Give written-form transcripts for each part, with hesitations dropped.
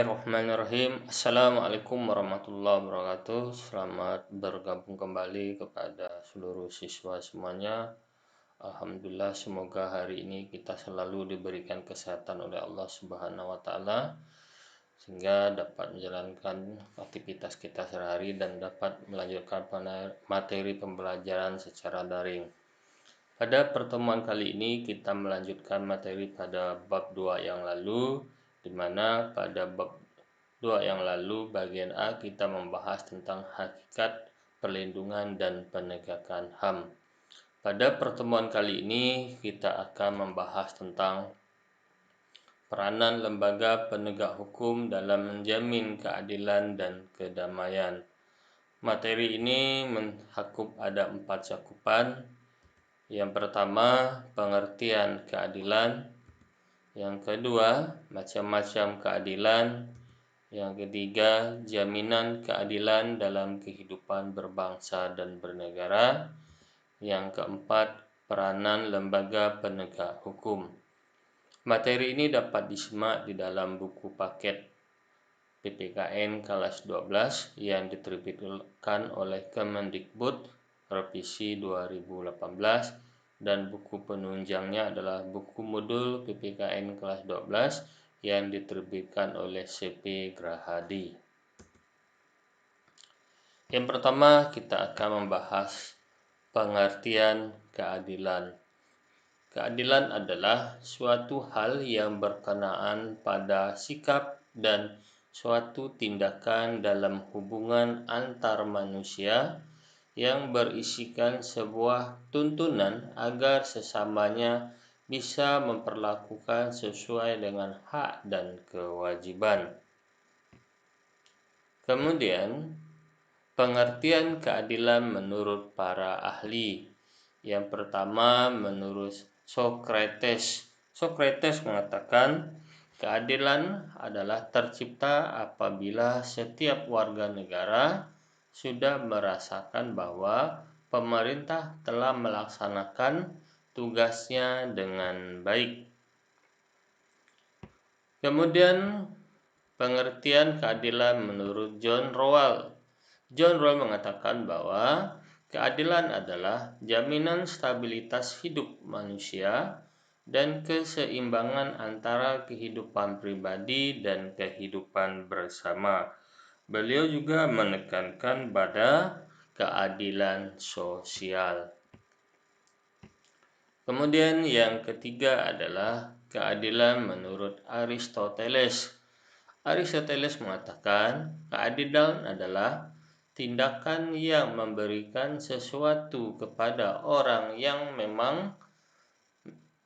Bismillahirrahmanirrahim. Assalamualaikum warahmatullahi wabarakatuh. Selamat bergabung kembali kepada seluruh siswa semuanya. Alhamdulillah, semoga hari ini kita selalu diberikan kesehatan oleh Allah Subhanahu wa Ta'ala, sehingga dapat menjalankan aktivitas kita sehari-hari dan dapat melanjutkan materi pembelajaran secara daring. Pada pertemuan kali ini kita melanjutkan materi pada bab 2 yang lalu, di mana pada bab 2 yang lalu bagian A kita membahas tentang hakikat perlindungan dan penegakan HAM. Pada pertemuan kali ini kita akan membahas tentang peranan lembaga penegak hukum dalam menjamin keadilan dan kedamaian. Materi ini mencakup ada 4 cakupan. Yang pertama, pengertian keadilan. Yang kedua, macam-macam keadilan. Yang ketiga, jaminan keadilan dalam kehidupan berbangsa dan bernegara. Yang keempat, peranan lembaga penegak hukum. Materi ini dapat disimak di dalam buku paket PPKN kelas 12 yang diterbitkan oleh Kemendikbud revisi 2018, dan buku penunjangnya adalah buku modul PPKN kelas 12 yang diterbitkan oleh CP Grahadi. Yang pertama, kita akan membahas pengertian keadilan. Keadilan adalah suatu hal yang berkenaan pada sikap dan suatu tindakan dalam hubungan antar manusia yang berisikan sebuah tuntunan agar sesamanya bisa memperlakukan sesuai dengan hak dan kewajiban. Kemudian, pengertian keadilan menurut para ahli. Yang pertama, menurut Socrates. Socrates mengatakan, keadilan adalah tercipta apabila setiap warga negara sudah merasakan bahwa pemerintah telah melaksanakan tugasnya dengan baik. Kemudian, pengertian keadilan menurut John Rawls. John Rawls mengatakan bahwa keadilan adalah jaminan stabilitas hidup manusia dan keseimbangan antara kehidupan pribadi dan kehidupan bersama. Beliau juga menekankan pada keadilan sosial. Kemudian yang ketiga adalah keadilan menurut Aristoteles. Aristoteles mengatakan keadilan adalah tindakan yang memberikan sesuatu kepada orang yang memang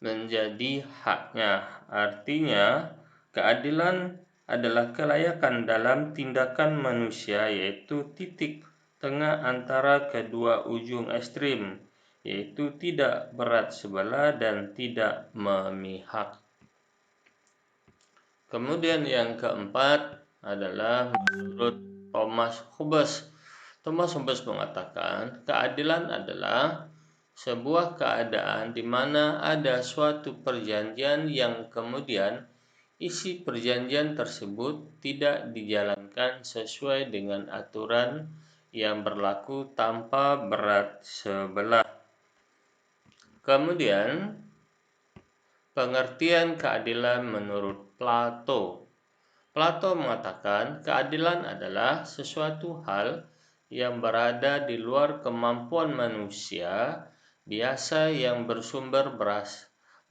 menjadi haknya. Artinya, keadilan adalah kelayakan dalam tindakan manusia, yaitu titik tengah antara kedua ujung ekstrim, yaitu tidak berat sebelah dan tidak memihak. Kemudian yang keempat adalah menurut Thomas Hobbes. Thomas Hobbes mengatakan keadilan adalah sebuah keadaan di mana ada suatu perjanjian yang kemudian isi perjanjian tersebut tidak dijalankan sesuai dengan aturan yang berlaku tanpa berat sebelah. Kemudian, pengertian keadilan menurut Plato. Plato mengatakan keadilan adalah sesuatu hal yang berada di luar kemampuan manusia, biasa yang bersumber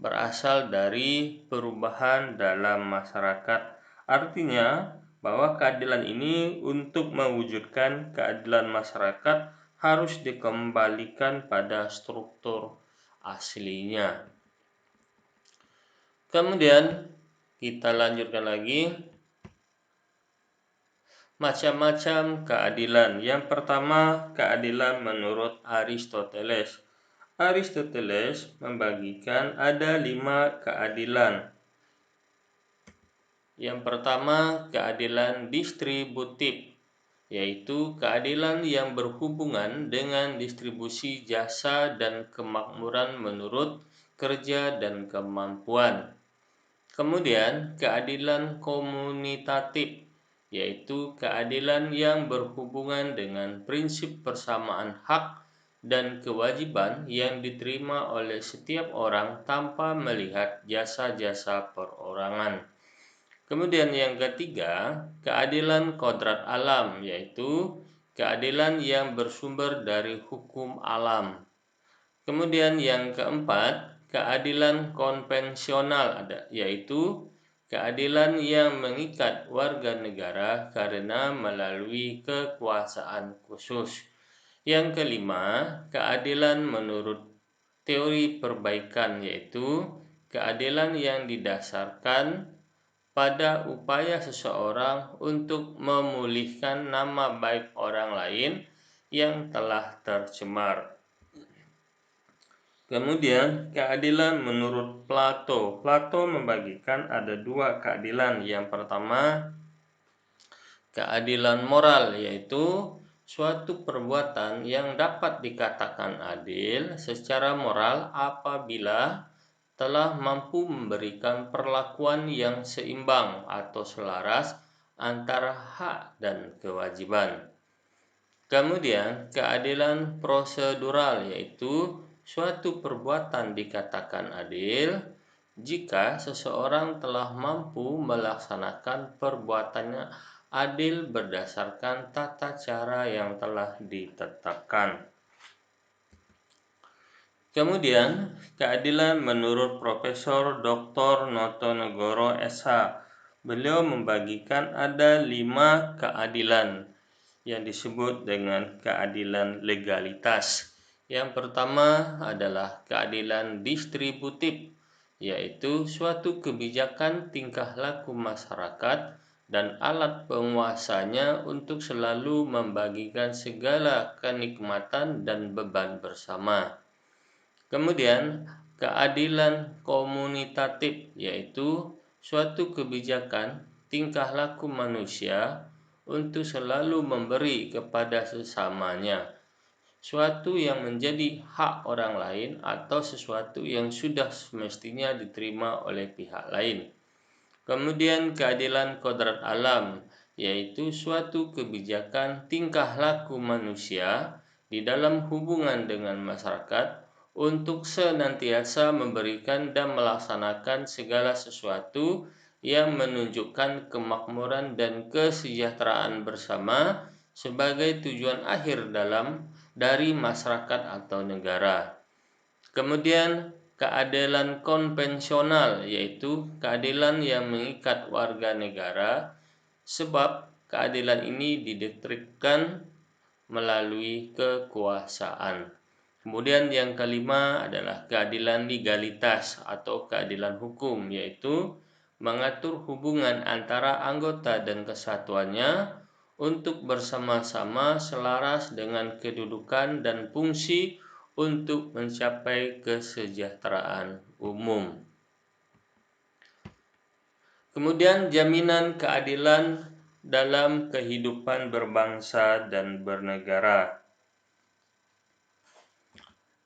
berasal dari perubahan dalam masyarakat. Artinya bahwa keadilan ini untuk mewujudkan keadilan masyarakat harus dikembalikan pada struktur aslinya. Kemudian kita lanjutkan lagi. Macam-macam keadilan. Yang pertama, keadilan menurut Aristoteles. Aristoteles membagikan ada 5 keadilan. Yang pertama, keadilan distributif, yaitu keadilan yang berhubungan dengan distribusi jasa dan kemakmuran menurut kerja dan kemampuan. Kemudian keadilan komunitatif, yaitu keadilan yang berhubungan dengan prinsip persamaan hak dan kewajiban yang diterima oleh setiap orang tanpa melihat jasa-jasa perorangan. Kemudian yang ketiga, keadilan kodrat alam, yaitu keadilan yang bersumber dari hukum alam. Kemudian yang keempat, keadilan konvensional yaitu keadilan yang mengikat warga negara karena melalui kekuasaan khusus. Yang kelima, keadilan menurut teori perbaikan, yaitu keadilan yang didasarkan pada upaya seseorang untuk memulihkan nama baik orang lain yang telah tercemar. Kemudian keadilan menurut Plato. Plato membagikan ada dua keadilan. Yang pertama, keadilan moral, yaitu suatu perbuatan yang dapat dikatakan adil secara moral apabila telah mampu memberikan perlakuan yang seimbang atau selaras antara hak dan kewajiban. Kemudian keadilan prosedural, yaitu suatu perbuatan dikatakan adil jika seseorang telah mampu melaksanakan perbuatannya adil berdasarkan tata cara yang telah ditetapkan. Kemudian keadilan menurut Profesor Dr. Notonegoro SH. Beliau membagikan ada 5 keadilan yang disebut dengan keadilan legalitas. Yang pertama adalah keadilan distributif, yaitu suatu kebijakan tingkah laku masyarakat dan alat penguasanya untuk selalu membagikan segala kenikmatan dan beban bersama. Kemudian keadilan komunitatif, yaitu suatu kebijakan tingkah laku manusia untuk selalu memberi kepada sesamanya, suatu yang menjadi hak orang lain atau sesuatu yang sudah semestinya diterima oleh pihak lain. Kemudian keadilan kodrat alam, yaitu suatu kebijakan tingkah laku manusia di dalam hubungan dengan masyarakat untuk senantiasa memberikan dan melaksanakan segala sesuatu yang menunjukkan kemakmuran dan kesejahteraan bersama sebagai tujuan akhir dari masyarakat atau negara. Kemudian keadilan konvensional, yaitu keadilan yang mengikat warga negara, sebab keadilan ini didekatkan melalui kekuasaan. Kemudian yang kelima adalah keadilan legalitas atau keadilan hukum, yaitu mengatur hubungan antara anggota dan kesatuannya untuk bersama-sama selaras dengan kedudukan dan fungsi untuk mencapai kesejahteraan umum. Kemudian jaminan keadilan dalam kehidupan berbangsa dan bernegara.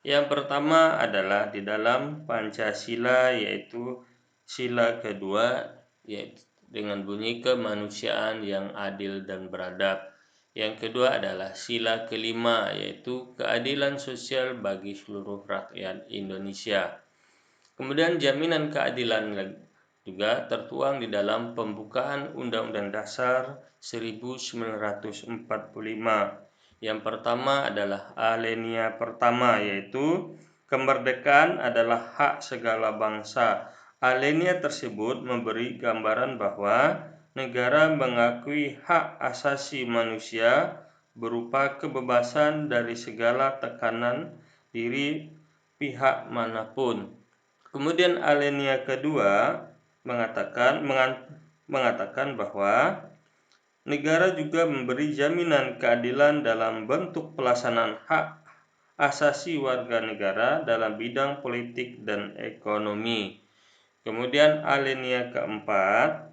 Yang pertama adalah di dalam Pancasila, yaitu sila kedua, yaitu dengan bunyi kemanusiaan yang adil dan beradab. Yang kedua adalah sila kelima, yaitu keadilan sosial bagi seluruh rakyat Indonesia. Kemudian jaminan keadilan juga tertuang di dalam pembukaan Undang-Undang Dasar 1945. Yang pertama adalah alinea pertama, yaitu kemerdekaan adalah hak segala bangsa. Alinea tersebut memberi gambaran bahwa negara mengakui hak asasi manusia berupa kebebasan dari segala tekanan diri pihak manapun. Kemudian alinea kedua mengatakan bahwa negara juga memberi jaminan keadilan dalam bentuk pelaksanaan hak asasi warga negara dalam bidang politik dan ekonomi. Kemudian alinea keempat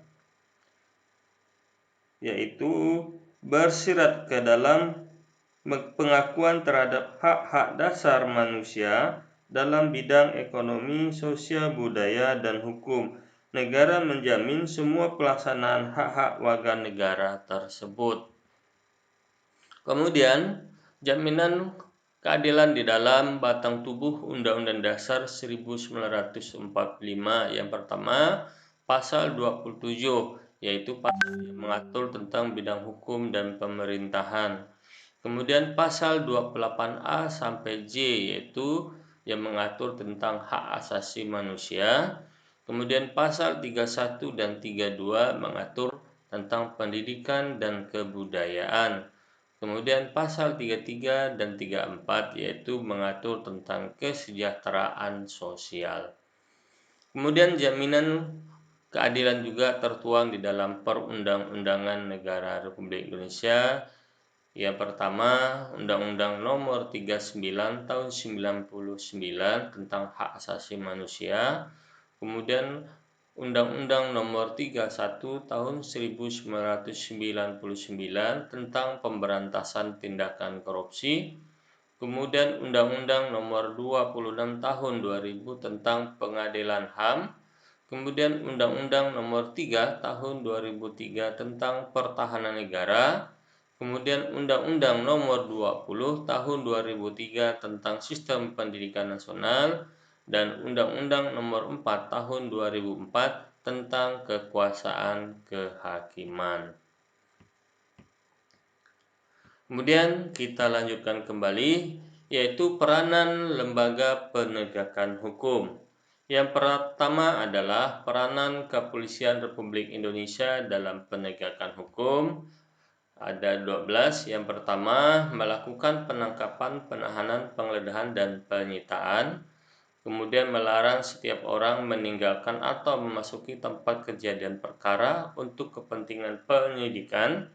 yaitu bersyarat ke dalam pengakuan terhadap hak-hak dasar manusia dalam bidang ekonomi, sosial, budaya, dan hukum. negara menjamin semua pelaksanaan hak-hak warga negara tersebut. Kemudian, jaminan keadilan di dalam batang tubuh Undang-Undang Dasar 1945 yang pertama, pasal 27, yaitu pasal yang mengatur tentang bidang hukum dan pemerintahan. Kemudian pasal 28A sampai J, yaitu yang mengatur tentang hak asasi manusia. Kemudian pasal 31 dan 32 mengatur tentang pendidikan dan kebudayaan. Kemudian pasal 33 dan 34 yaitu mengatur tentang kesejahteraan sosial. Kemudian jaminan keadilan juga tertuang di dalam Perundang-undangan Negara Republik Indonesia. Yang pertama, Undang-Undang Nomor 39 Tahun 99 tentang Hak Asasi Manusia. Kemudian Undang-Undang Nomor 31 Tahun 1999 tentang Pemberantasan Tindakan Korupsi. Kemudian Undang-Undang Nomor 26 Tahun 2000 tentang Pengadilan HAM. Kemudian Undang-Undang Nomor 3 Tahun 2003 tentang Pertahanan Negara. Kemudian Undang-Undang Nomor 20 Tahun 2003 tentang Sistem Pendidikan Nasional dan Undang-Undang Nomor 4 Tahun 2004 tentang Kekuasaan Kehakiman. Kemudian kita lanjutkan kembali, yaitu peranan lembaga penegakan hukum. Yang pertama adalah peranan Kepolisian Republik Indonesia dalam penegakan hukum. Ada 12. Yang pertama, melakukan penangkapan, penahanan, penggeledahan, dan penyitaan. Kemudian melarang setiap orang meninggalkan atau memasuki tempat kejadian perkara untuk kepentingan penyidikan.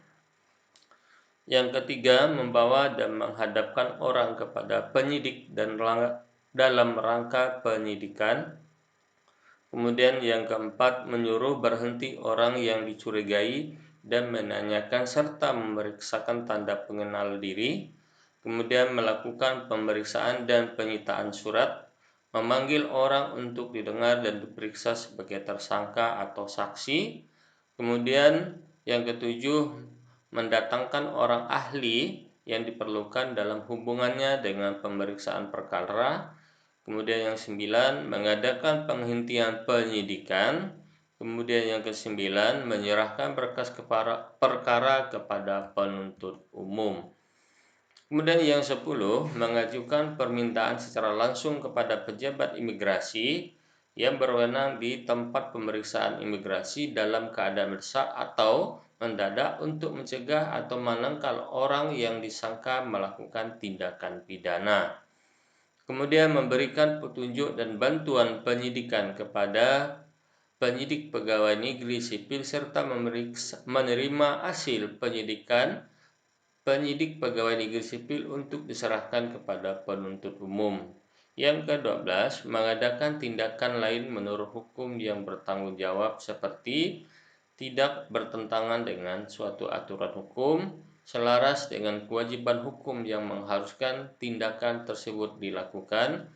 Yang ketiga, membawa dan menghadapkan orang kepada penyidik dan dalam rangka penyidikan. Kemudian yang keempat, menyuruh berhenti orang yang dicurigai dan menanyakan serta memeriksakan tanda pengenal diri. Kemudian melakukan pemeriksaan dan penyitaan surat, memanggil orang untuk didengar dan diperiksa sebagai tersangka atau saksi. Kemudian yang ketujuh, mendatangkan orang ahli yang diperlukan dalam hubungannya dengan pemeriksaan perkara. Kemudian yang 9, mengadakan penghentian penyidikan. Kemudian yang ke-9, menyerahkan berkas perkara kepada penuntut umum. Kemudian yang 10, mengajukan permintaan secara langsung kepada pejabat imigrasi yang berwenang di tempat pemeriksaan imigrasi dalam keadaan mendesak atau mendadak untuk mencegah atau menangkal orang yang disangka melakukan tindakan pidana. Kemudian memberikan petunjuk dan bantuan penyidikan kepada penyidik pegawai negeri sipil serta menerima hasil penyidikan penyidik pegawai negeri sipil untuk diserahkan kepada penuntut umum. Yang ke-12, mengadakan tindakan lain menurut hukum yang bertanggung jawab seperti tidak bertentangan dengan suatu aturan hukum, selaras dengan kewajiban hukum yang mengharuskan tindakan tersebut dilakukan.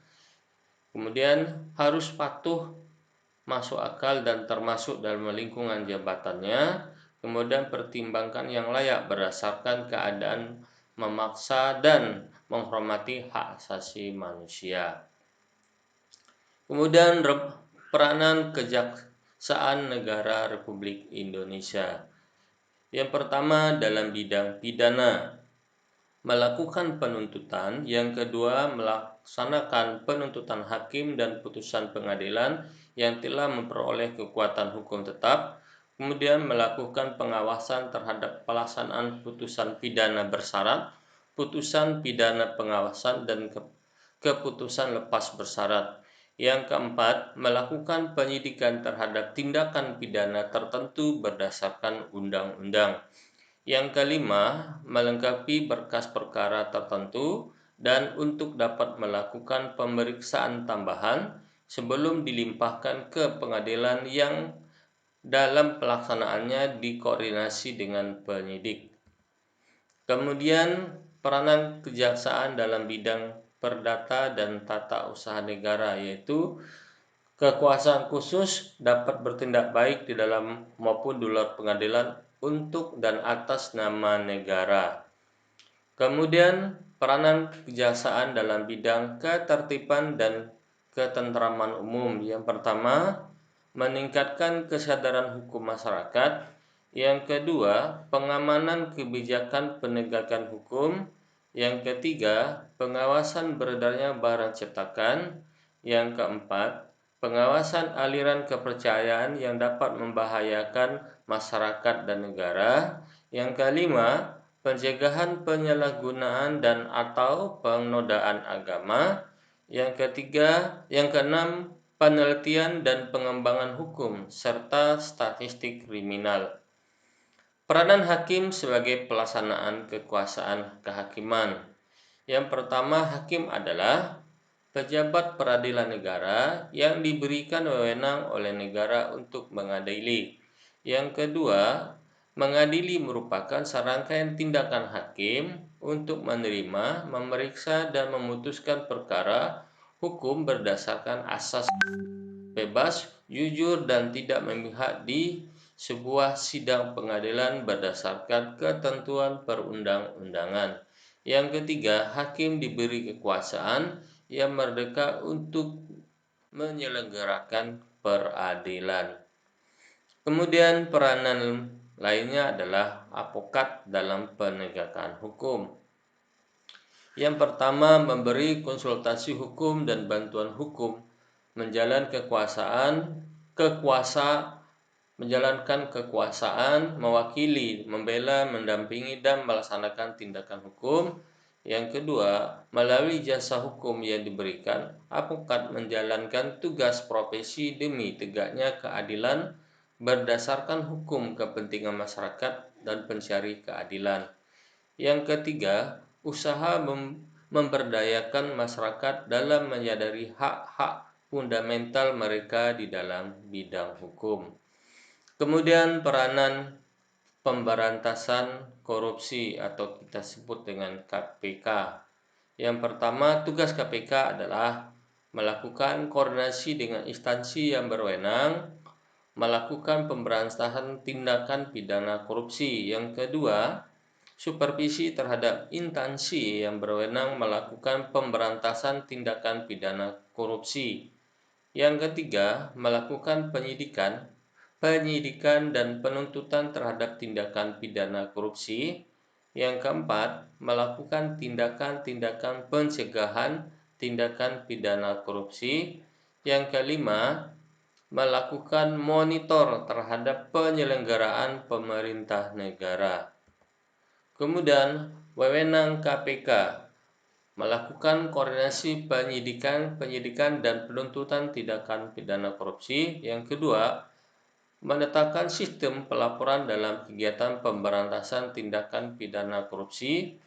Kemudian harus patuh, masuk akal, dan termasuk dalam lingkungan jabatannya. Kemudian pertimbangkan yang layak berdasarkan keadaan, memaksa dan menghormati hak asasi manusia. Kemudian peranan Kejaksaan Negara Republik Indonesia. Yang pertama, dalam bidang pidana, melakukan penuntutan. Yang kedua, melaksanakan penuntutan hakim dan putusan pengadilan yang telah memperoleh kekuatan hukum tetap. Kemudian melakukan pengawasan terhadap pelaksanaan putusan pidana bersyarat, putusan pidana pengawasan, dan keputusan lepas bersyarat. Yang keempat, melakukan penyidikan terhadap tindakan pidana tertentu berdasarkan undang-undang. Yang kelima, melengkapi berkas perkara tertentu dan untuk dapat melakukan pemeriksaan tambahan sebelum dilimpahkan ke pengadilan yang dalam pelaksanaannya dikoordinasi dengan penyidik. Kemudian peranan kejaksaan dalam bidang perdata dan tata usaha negara, yaitu Kekuasaan khusus dapat bertindak baik di dalam maupun di luar pengadilan untuk dan atas nama negara. Kemudian, peranan kejaksaan dalam bidang ketertiban dan ketentraman umum. Yang pertama, meningkatkan kesadaran hukum masyarakat. Yang kedua, pengamanan kebijakan penegakan hukum. Yang ketiga, pengawasan beredarnya barang cetakan. Yang keempat, pengawasan aliran kepercayaan yang dapat membahayakan masyarakat dan negara. Yang kelima, pencegahan penyalahgunaan dan atau penodaan agama. Yang keenam, penelitian dan pengembangan hukum serta statistik kriminal. Peranan hakim sebagai pelaksanaan kekuasaan kehakiman. Yang pertama, hakim adalah pejabat peradilan negara yang diberikan wewenang oleh negara untuk mengadili. Yang kedua, mengadili merupakan serangkaian tindakan hakim untuk menerima, memeriksa, dan memutuskan perkara hukum berdasarkan asas bebas, jujur, dan tidak memihak di sebuah sidang pengadilan berdasarkan ketentuan perundang-undangan. Yang ketiga, hakim diberi kekuasaan yang merdeka untuk menyelenggarakan peradilan. Kemudian peranan lainnya adalah advokat dalam penegakan hukum. Yang pertama, memberi konsultasi hukum dan bantuan hukum, menjalankan kekuasaan, mewakili, membela, mendampingi, dan melaksanakan tindakan hukum. Yang kedua, melalui jasa hukum yang diberikan, advokat menjalankan tugas profesi demi tegaknya keadilan berdasarkan hukum, kepentingan masyarakat, dan pencari keadilan. Yang ketiga, usaha memberdayakan masyarakat dalam menyadari hak-hak fundamental mereka di dalam bidang hukum. Kemudian peranan pemberantasan korupsi atau kita sebut dengan KPK. Yang pertama, tugas KPK adalah melakukan koordinasi dengan instansi yang berwenang, melakukan pemberantasan tindakan pidana korupsi. Yang kedua, supervisi terhadap instansi yang berwenang melakukan pemberantasan tindakan pidana korupsi. Yang ketiga, melakukan penyidikan dan penuntutan terhadap tindakan pidana korupsi. Yang keempat, melakukan tindakan-tindakan pencegahan tindakan pidana korupsi. Yang kelima, melakukan monitor terhadap penyelenggaraan pemerintah negara. Kemudian, wewenang KPK melakukan koordinasi penyidikan dan penuntutan tindakan pidana korupsi. Yang kedua, menetapkan sistem pelaporan dalam kegiatan pemberantasan tindakan pidana korupsi.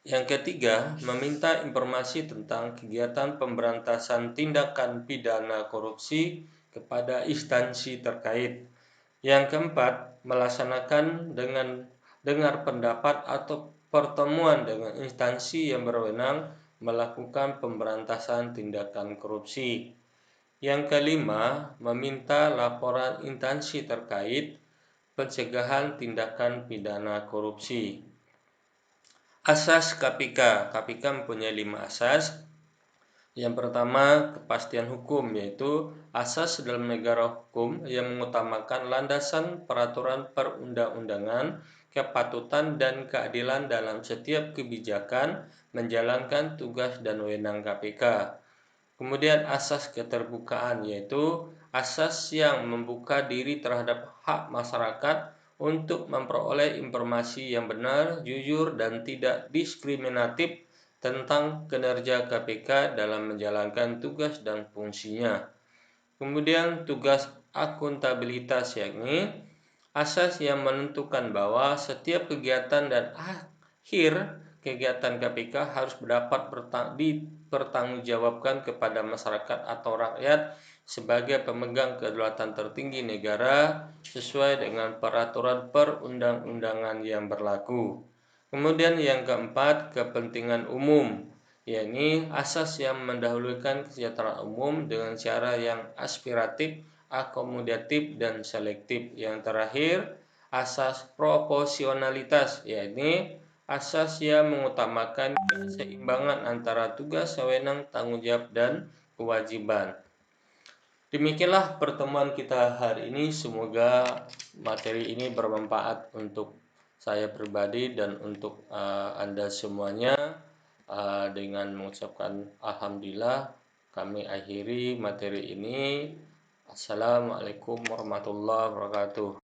Yang ketiga, meminta informasi tentang kegiatan pemberantasan tindakan pidana korupsi kepada instansi terkait. Yang keempat, melaksanakan dengan dengar pendapat atau pertemuan dengan instansi yang berwenang melakukan pemberantasan tindakan korupsi. Yang kelima, meminta laporan instansi terkait pencegahan tindakan pidana korupsi. Asas KPK. KPK mempunyai 5 asas. Yang pertama, kepastian hukum, yaitu asas dalam negara hukum yang mengutamakan landasan peraturan perundang-undangan, kepatutan, dan keadilan dalam setiap kebijakan menjalankan tugas dan wewenang KPK. Kemudian asas keterbukaan, yaitu asas yang membuka diri terhadap hak masyarakat untuk memperoleh informasi yang benar, jujur, dan tidak diskriminatif tentang kinerja KPK dalam menjalankan tugas dan fungsinya. Kemudian tugas akuntabilitas, yakni asas yang menentukan bahwa setiap kegiatan dan akhir kegiatan KPK harus dapat dipertanggungjawabkan kepada masyarakat atau rakyat sebagai pemegang kedaulatan tertinggi negara sesuai dengan peraturan perundang-undangan yang berlaku. Kemudian yang keempat, kepentingan umum, yakni asas yang mendahulukan kesejahteraan umum dengan cara yang aspiratif, akomodatif, dan selektif. Yang terakhir, asas proporsionalitas, yakni asas yang mengutamakan keseimbangan antara tugas, wewenang, tanggung jawab, dan kewajiban. Demikianlah pertemuan kita hari ini. Semoga materi ini bermanfaat untuk saya pribadi dan untuk Anda semuanya. Dengan mengucapkan alhamdulillah, kami akhiri materi ini. Assalamualaikum warahmatullahi wabarakatuh.